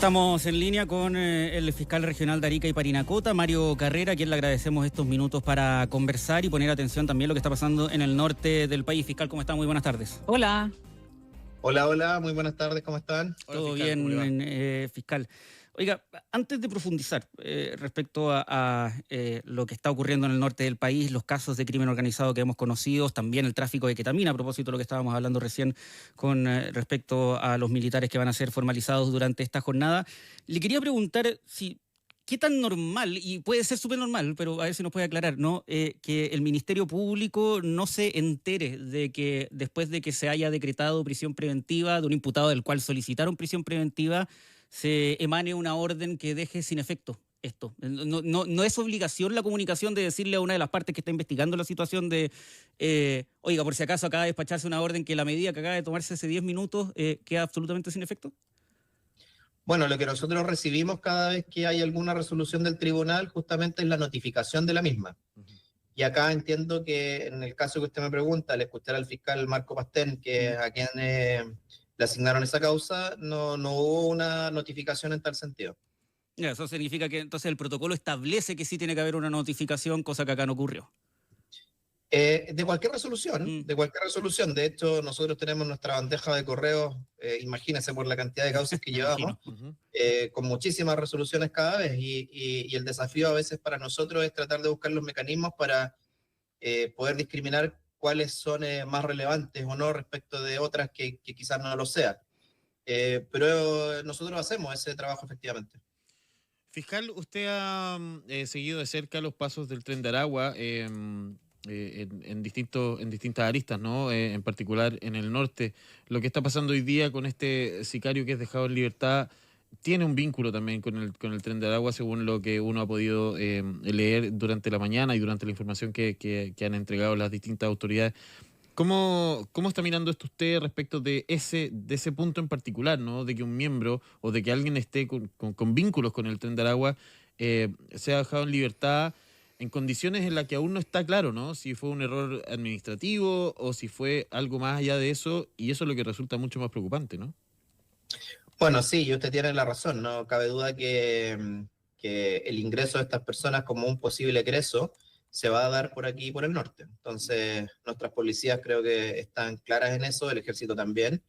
Estamos en línea con el fiscal regional de Arica y Parinacota, Mario Carrera, a quien le agradecemos estos minutos para conversar y poner atención también a lo que está pasando en el norte del país. Fiscal, ¿cómo está? Muy buenas tardes. Hola. Hola, muy buenas tardes, ¿cómo están? Todo Hola, fiscal, bien, fiscal. Oiga, antes de profundizar respecto a lo que está ocurriendo en el norte del país, los casos de crimen organizado que hemos conocido, también el tráfico de ketamina, a propósito de lo que estábamos hablando recién con respecto a los militares que van a ser formalizados durante esta jornada, le quería preguntar si qué tan normal, y puede ser súper normal, pero a ver si nos puede aclarar, ¿no? Que el Ministerio Público no se entere de que después de que se haya decretado prisión preventiva de un imputado del cual solicitaron prisión preventiva, se emane una orden que deje sin efecto esto. No es obligación la comunicación de decirle a una de las partes que está investigando la situación de, oiga, por si acaso acaba de despacharse una orden que la medida que acaba de tomarse hace 10 minutos queda absolutamente sin efecto. Bueno, lo que nosotros recibimos cada vez que hay alguna resolución del tribunal justamente es la notificación de la misma. Y acá entiendo que en el caso que usted me pregunta, al escuchar al fiscal Marco Pastén, que a quien le asignaron esa causa, no hubo una notificación en tal sentido. Eso significa que entonces el protocolo establece que sí tiene que haber una notificación, cosa que acá no ocurrió. De cualquier resolución, de hecho nosotros tenemos nuestra bandeja de correos, imagínense por la cantidad de causas que llevamos, con muchísimas resoluciones cada vez, y el desafío a veces para nosotros es tratar de buscar los mecanismos para poder discriminar cuáles son más relevantes o no respecto de otras que quizás no lo sean. Pero nosotros hacemos ese trabajo efectivamente. Fiscal, usted ha seguido de cerca los pasos del Tren de Aragua en distintas aristas, ¿no? En particular en el norte. Lo que está pasando hoy día con este sicario que es dejado en libertad tiene un vínculo también con el Tren de Aragua, según lo que uno ha podido leer durante la mañana y durante la información que han entregado las distintas autoridades. ¿Cómo está mirando esto usted respecto de ese punto en particular, ¿no? De que un miembro o de que alguien esté con vínculos con el Tren de Aragua sea dejado en libertad en condiciones en las que aún no está claro, ¿no? Si fue un error administrativo o si fue algo más allá de eso, y eso es lo que resulta mucho más preocupante, ¿no? Bueno, sí, y usted tiene la razón, no cabe duda que el ingreso de estas personas como un posible egreso se va a dar por aquí y por el norte. Entonces, nuestras policías creo que están claras en eso, el ejército también,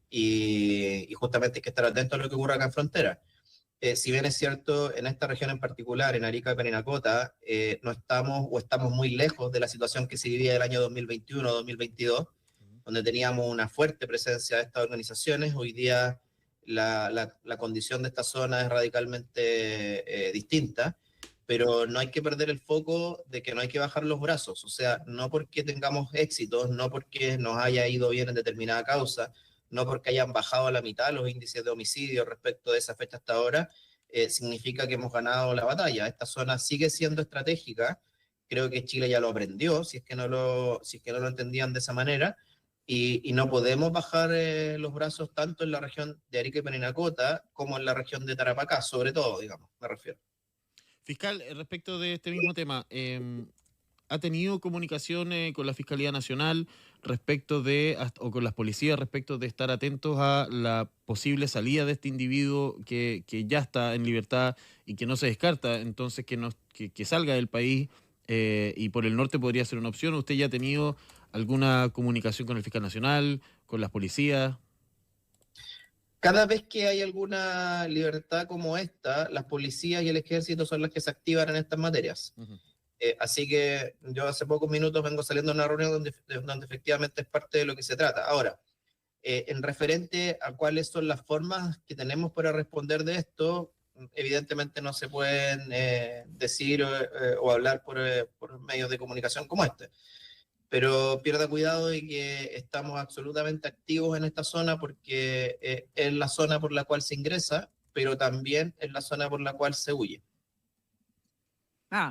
y justamente hay que estar atentos a lo que ocurre acá en frontera. Si bien es cierto, en esta región en particular, en Arica y Parinacota, no estamos o estamos muy lejos de la situación que se vivía el año 2021-2022, donde teníamos una fuerte presencia de estas organizaciones. Hoy día la condición de esta zona es radicalmente distinta, pero no hay que perder el foco de que no hay que bajar los brazos. O sea, no porque tengamos éxitos, no porque nos haya ido bien en determinada causa, no porque hayan bajado a la mitad los índices de homicidio respecto de esa fecha hasta ahora, significa que hemos ganado la batalla. Esta zona sigue siendo estratégica, creo que Chile ya lo aprendió, si es que no lo entendían de esa manera, y no podemos bajar los brazos tanto en la región de Arica y Parinacota como en la región de Tarapacá, sobre todo, digamos, me refiero. Fiscal, respecto de este mismo tema, ¿ha tenido comunicación con la Fiscalía Nacional respecto de, o con las policías respecto de estar atentos a la posible salida de este individuo que ya está en libertad y que no se descarta entonces que salga del país y por el norte podría ser una opción? ¿Usted ya ha tenido alguna comunicación con el Fiscal Nacional, con las policías? Cada vez que hay alguna libertad como esta, las policías y el ejército son las que se activan en estas materias. Así que yo hace pocos minutos vengo saliendo de una reunión donde efectivamente es parte de lo que se trata. Ahora, en referente a cuáles son las formas que tenemos para responder de esto, evidentemente no se pueden decir o hablar por medios de comunicación como este. Pero pierda cuidado de que estamos absolutamente activos en esta zona porque es la zona por la cual se ingresa, pero también es la zona por la cual se huye.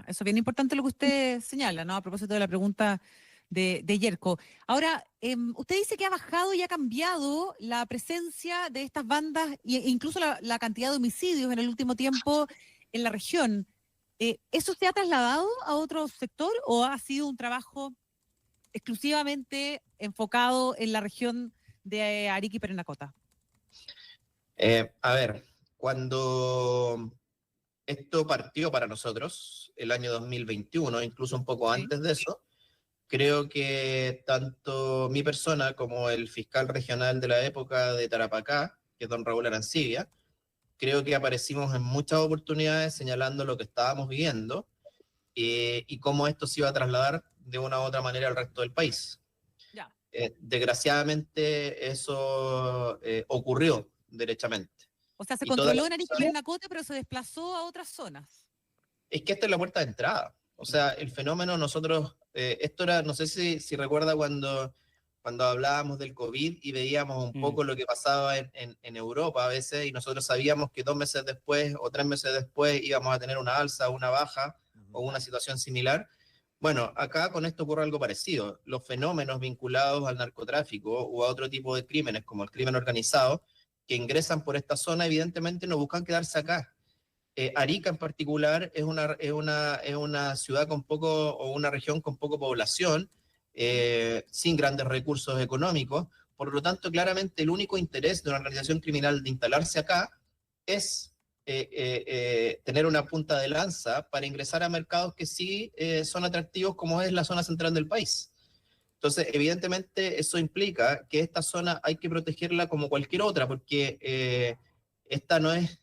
Eso es bien importante lo que usted señala, ¿no? A propósito de la pregunta de Yerko. Ahora, usted dice que ha bajado y ha cambiado la presencia de estas bandas e incluso la cantidad de homicidios en el último tiempo en la región. ¿Eso se ha trasladado a otro sector o ha sido un trabajo exclusivamente enfocado en la región de Arica y Parinacota? A ver, Cuando esto partió para nosotros, el año 2021, incluso un poco Sí. antes de eso, creo que tanto mi persona como el fiscal regional de la época de Tarapacá, que es don Raúl Arancibia, creo que aparecimos en muchas oportunidades señalando lo que estábamos viviendo y cómo esto se iba a trasladar de una u otra manera al resto del país. Ya. Desgraciadamente eso ocurrió derechamente. O sea, se Y todas controló las en Arica y personas- Parinacota, pero se desplazó a otras zonas. Es que esta es la puerta de entrada. O sea, el fenómeno nosotros, esto era, no sé si recuerda cuando hablábamos del COVID y veíamos un poco lo que pasaba en Europa a veces y nosotros sabíamos que 2 meses después o 3 meses después íbamos a tener una alza, una baja o una situación similar. Bueno, acá con esto ocurre algo parecido. Los fenómenos vinculados al narcotráfico o a otro tipo de crímenes como el crimen organizado que ingresan por esta zona evidentemente no buscan quedarse acá. Arica en particular es una ciudad con poco, o una región con poco población, sin grandes recursos económicos, por lo tanto, claramente el único interés de una organización criminal de instalarse acá es tener una punta de lanza para ingresar a mercados que sí son atractivos, como es la zona central del país. Entonces, evidentemente, eso implica que esta zona hay que protegerla como cualquier otra, porque esta no es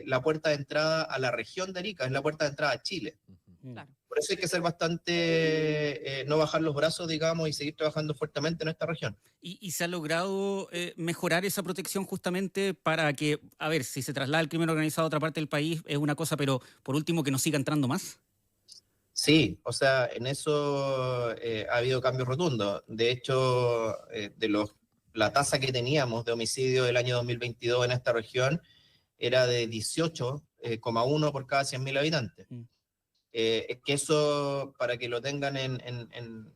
la puerta de entrada a la región de Arica, es la puerta de entrada a Chile. Claro. Por eso hay que ser bastante, no bajar los brazos, digamos, y seguir trabajando fuertemente en esta región. ¿Y se ha logrado mejorar esa protección justamente para que, a ver, si se traslada el crimen organizado a otra parte del país es una cosa, pero por último que no siga entrando más? Sí, o sea, en eso ha habido cambios rotundos. De hecho, la tasa que teníamos de homicidio del año 2022 en esta región era de 18,1 por cada 100.000 habitantes. Es que eso, para que lo tengan en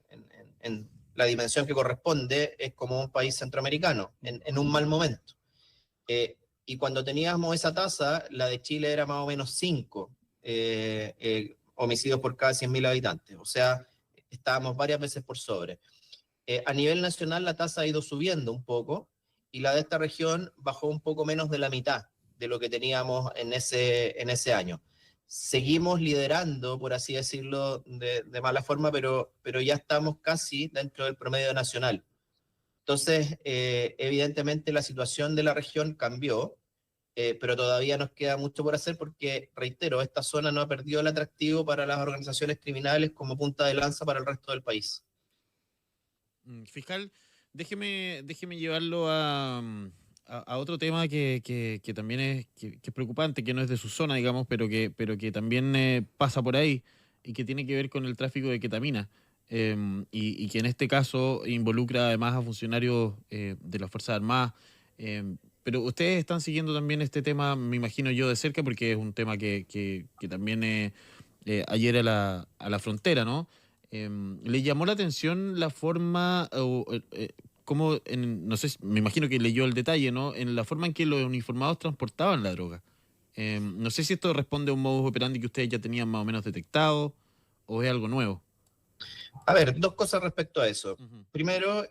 la dimensión que corresponde, es como un país centroamericano, en un mal momento. Y cuando teníamos esa tasa, la de Chile era más o menos 5 homicidios por cada 100.000 habitantes. O sea, estábamos varias veces por sobre. A nivel nacional, la tasa ha ido subiendo un poco y la de esta región bajó un poco menos de la mitad de lo que teníamos en ese año. Seguimos liderando, por así decirlo, de mala forma, pero ya estamos casi dentro del promedio nacional. Entonces, evidentemente la situación de la región cambió, pero todavía nos queda mucho por hacer porque, reitero, esta zona no ha perdido el atractivo para las organizaciones criminales como punta de lanza para el resto del país. Fiscal, déjeme llevarlo a otro tema que también que es preocupante, que no es de su zona, digamos, pero que también pasa por ahí y que tiene que ver con el tráfico de ketamina. Y que en este caso involucra además a funcionarios de las Fuerzas Armadas. Pero ustedes están siguiendo también este tema, me imagino yo, de cerca, porque es un tema que también ayer a la frontera, ¿no? ¿Le llamó la atención la forma, no sé, me imagino que leyó el detalle, ¿no? En la forma en que los uniformados transportaban la droga? No sé si esto responde a un modus operandi que ustedes ya tenían más o menos detectado o es algo nuevo. A ver, 2 cosas respecto a eso. Uh-huh. Primero,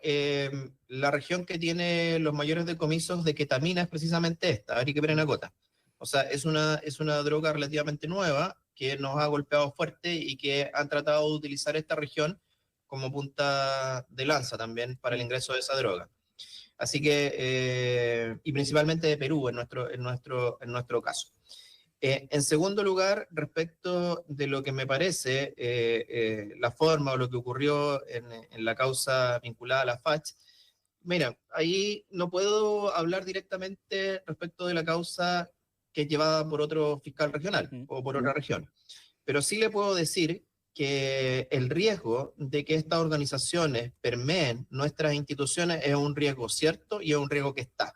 la región que tiene los mayores decomisos de ketamina es precisamente esta, Arica y Parinacota. O sea, es una droga relativamente nueva que nos ha golpeado fuerte y que han tratado de utilizar esta región como punta de lanza también para el ingreso de esa droga. Así que, y principalmente de Perú en nuestro caso. En segundo lugar, respecto de lo que me parece la forma o lo que ocurrió en la causa vinculada a la FACH, mira, ahí no puedo hablar directamente respecto de la causa que es llevada por otro fiscal regional o por otra región, pero sí le puedo decir que el riesgo de que estas organizaciones permeen nuestras instituciones es un riesgo cierto y es un riesgo que está,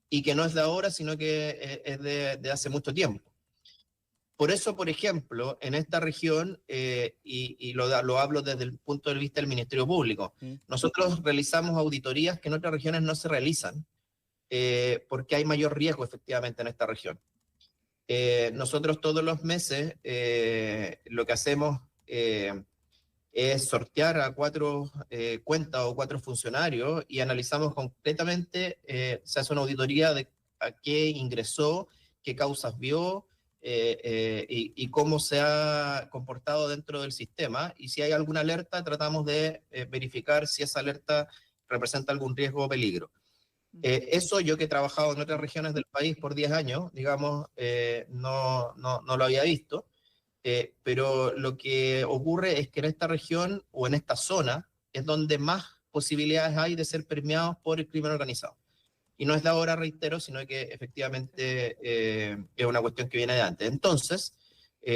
y que no es de ahora, sino que es de hace mucho tiempo. Por eso, por ejemplo, en esta región, y lo hablo desde el punto de vista del Ministerio Público, nosotros realizamos auditorías que en otras regiones no se realizan, porque hay mayor riesgo efectivamente en esta región. Nosotros todos los meses lo que hacemos es sortear a 4 cuentas o 4 funcionarios y analizamos concretamente, se hace una auditoría de a qué ingresó, qué causas vio y cómo se ha comportado dentro del sistema. Y si hay alguna alerta, tratamos de verificar si esa alerta representa algún riesgo o peligro. Eso yo que he trabajado en otras regiones del país por 10 años, digamos, no lo había visto, pero lo que ocurre es que en esta región o en esta zona es donde más posibilidades hay de ser permeados por el crimen organizado. Y no es de ahora, reitero, sino que efectivamente es una cuestión que viene de antes. Entonces,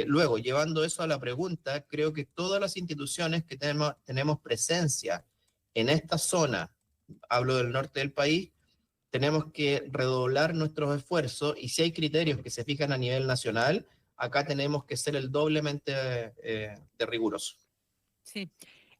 luego, llevando eso a la pregunta, creo que todas las instituciones que tenemos presencia en esta zona, hablo del norte del país, tenemos que redoblar nuestros esfuerzos y si hay criterios que se fijan a nivel nacional, acá tenemos que ser el doblemente de riguroso. Sí.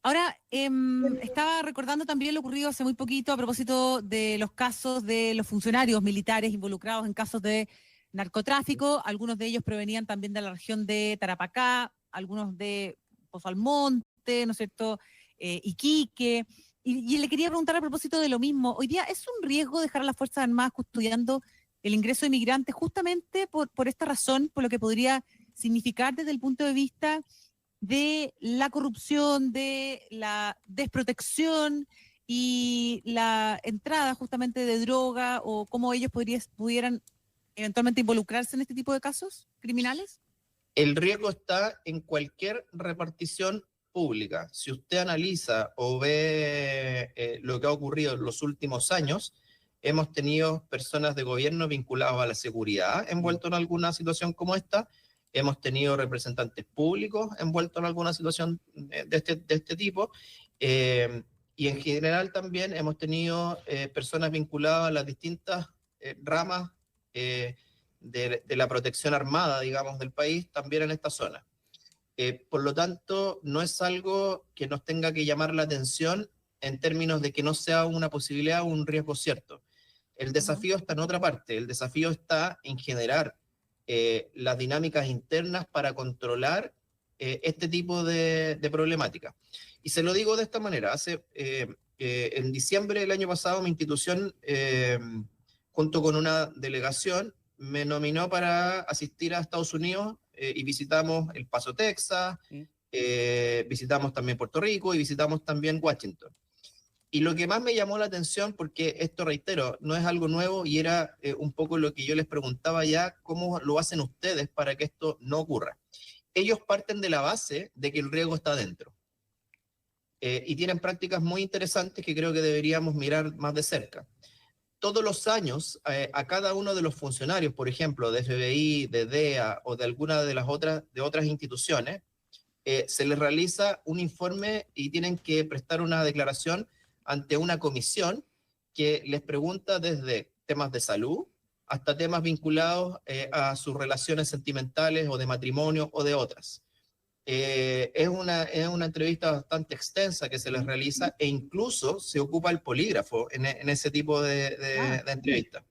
Ahora, estaba recordando también lo ocurrido hace muy poquito a propósito de los casos de los funcionarios militares involucrados en casos de narcotráfico. Algunos de ellos provenían también de la región de Tarapacá, algunos de Pozo Almonte, ¿no es cierto?, Iquique. Y le quería preguntar a propósito de lo mismo. Hoy día, ¿es un riesgo dejar a las Fuerzas Armadas custodiando el ingreso de migrantes justamente por esta razón, por lo que podría significar desde el punto de vista de la corrupción, de la desprotección y la entrada justamente de droga, o cómo ellos pudieran eventualmente involucrarse en este tipo de casos criminales? El riesgo está en cualquier repartición pública. Si usted analiza o ve lo que ha ocurrido en los últimos años, hemos tenido personas de gobierno vinculadas a la seguridad envueltos en alguna situación como esta, hemos tenido representantes públicos envueltos en alguna situación de este tipo, y en general también hemos tenido personas vinculadas a las distintas ramas de la protección armada, digamos, del país, también en esta zona. Por lo tanto, no es algo que nos tenga que llamar la atención en términos de que no sea una posibilidad o un riesgo cierto. El desafío está en otra parte, el desafío está en generar las dinámicas internas para controlar este tipo de problemática. Y se lo digo de esta manera, en diciembre del año pasado mi institución, junto con una delegación, me nominó para asistir a Estados Unidos y visitamos El Paso, Texas, visitamos también Puerto Rico y visitamos también Washington. Y lo que más me llamó la atención, porque esto, reitero, no es algo nuevo y era un poco lo que yo les preguntaba ya, ¿cómo lo hacen ustedes para que esto no ocurra? Ellos parten de la base de que el riesgo está dentro. Y tienen prácticas muy interesantes que creo que deberíamos mirar más de cerca. Todos los años, a cada uno de los funcionarios, por ejemplo, de FBI, de DEA o de alguna de las otras instituciones, se les realiza un informe y tienen que prestar una declaración ante una comisión que les pregunta desde temas de salud hasta temas vinculados a sus relaciones sentimentales o de matrimonio o de otras. Es una entrevista bastante extensa que se les realiza e incluso se ocupa el polígrafo en ese tipo de entrevistas.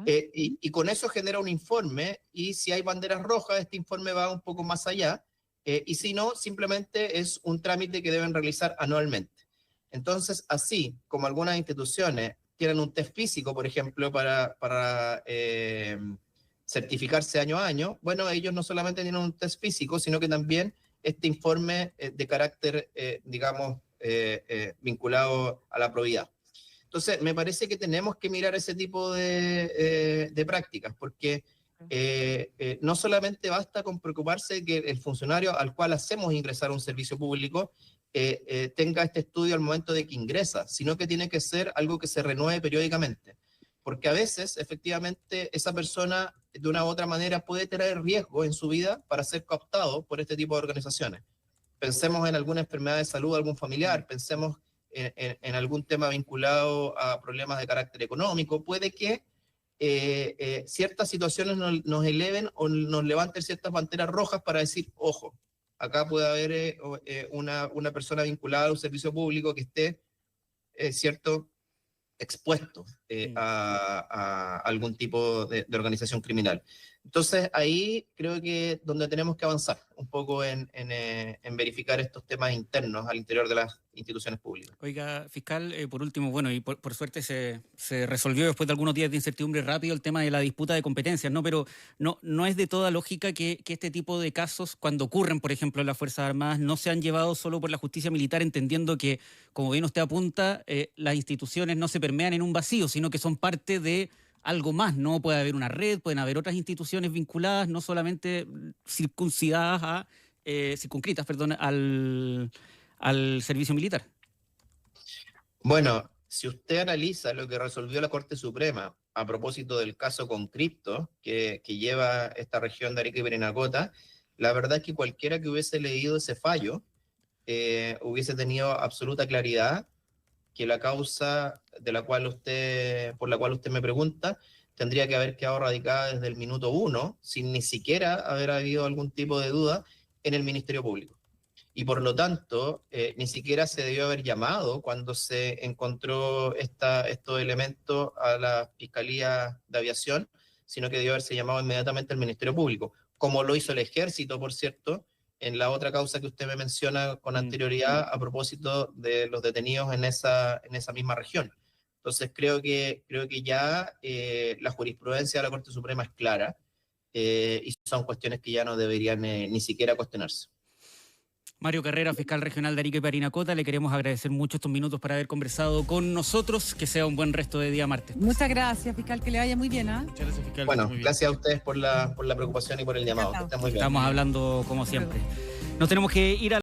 Y con eso genera un informe y si hay banderas rojas, este informe va un poco más allá y si no, simplemente es un trámite que deben realizar anualmente. Entonces, así como algunas instituciones tienen un test físico, por ejemplo, para certificarse año a año, bueno, ellos no solamente tienen un test físico, sino que también este informe de carácter, digamos, vinculado a la probidad. Entonces, me parece que tenemos que mirar ese tipo de prácticas, porque no solamente basta con preocuparse que el funcionario al cual hacemos ingresar a un servicio público tenga este estudio al momento de que ingresa, sino que tiene que ser algo que se renueve periódicamente. Porque a veces, efectivamente, esa persona de una u otra manera puede tener riesgo en su vida para ser cooptado por este tipo de organizaciones. Pensemos en alguna enfermedad de salud de algún familiar, pensemos en algún tema vinculado a problemas de carácter económico. Puede que ciertas situaciones nos eleven o nos levanten ciertas banderas rojas para decir, ojo, acá puede haber una persona vinculada a un servicio público que esté, ¿cierto?, expuesto a algún tipo de organización criminal. Entonces, ahí creo que donde tenemos que avanzar un poco en verificar estos temas internos al interior de las instituciones públicas. Oiga, fiscal, por último, bueno, y por suerte se resolvió después de algunos días de incertidumbre rápido el tema de la disputa de competencias, ¿no? Pero no es de toda lógica que este tipo de casos, cuando ocurren, por ejemplo, en las Fuerzas Armadas, no sean llevados solo por la justicia militar, entendiendo que, como bien usted apunta, las instituciones no se permean en un vacío, sino que son parte de algo más, ¿no? Puede haber una red, pueden haber otras instituciones vinculadas, no solamente circunscritas al servicio militar. Bueno, si usted analiza lo que resolvió la Corte Suprema a propósito del caso Concripto que lleva esta región de Arica y Parinacota, la verdad es que cualquiera que hubiese leído ese fallo hubiese tenido absoluta claridad que la causa por la cual usted me pregunta tendría que haber quedado radicada desde el minuto 1, sin ni siquiera haber habido algún tipo de duda en el Ministerio Público. Y por lo tanto, ni siquiera se debió haber llamado cuando se encontró estos elementos a la Fiscalía de Aviación, sino que debió haberse llamado inmediatamente al Ministerio Público, como lo hizo el Ejército, por cierto, en la otra causa que usted me menciona con anterioridad a propósito de los detenidos en esa misma región. Entonces creo que ya la jurisprudencia de la Corte Suprema es clara y son cuestiones que ya no deberían ni siquiera cuestionarse. Mario Carrera, fiscal regional de Arica y Parinacota, le queremos agradecer mucho estos minutos por haber conversado con nosotros. Que sea un buen resto de día martes. Muchas gracias, fiscal, que le vaya muy bien, ¿ah? Muchas gracias, fiscal. Bueno, Muy bien. gracias a ustedes por la preocupación y por el llamado. Que estén muy bien. Estamos hablando como siempre. Nos tenemos que ir a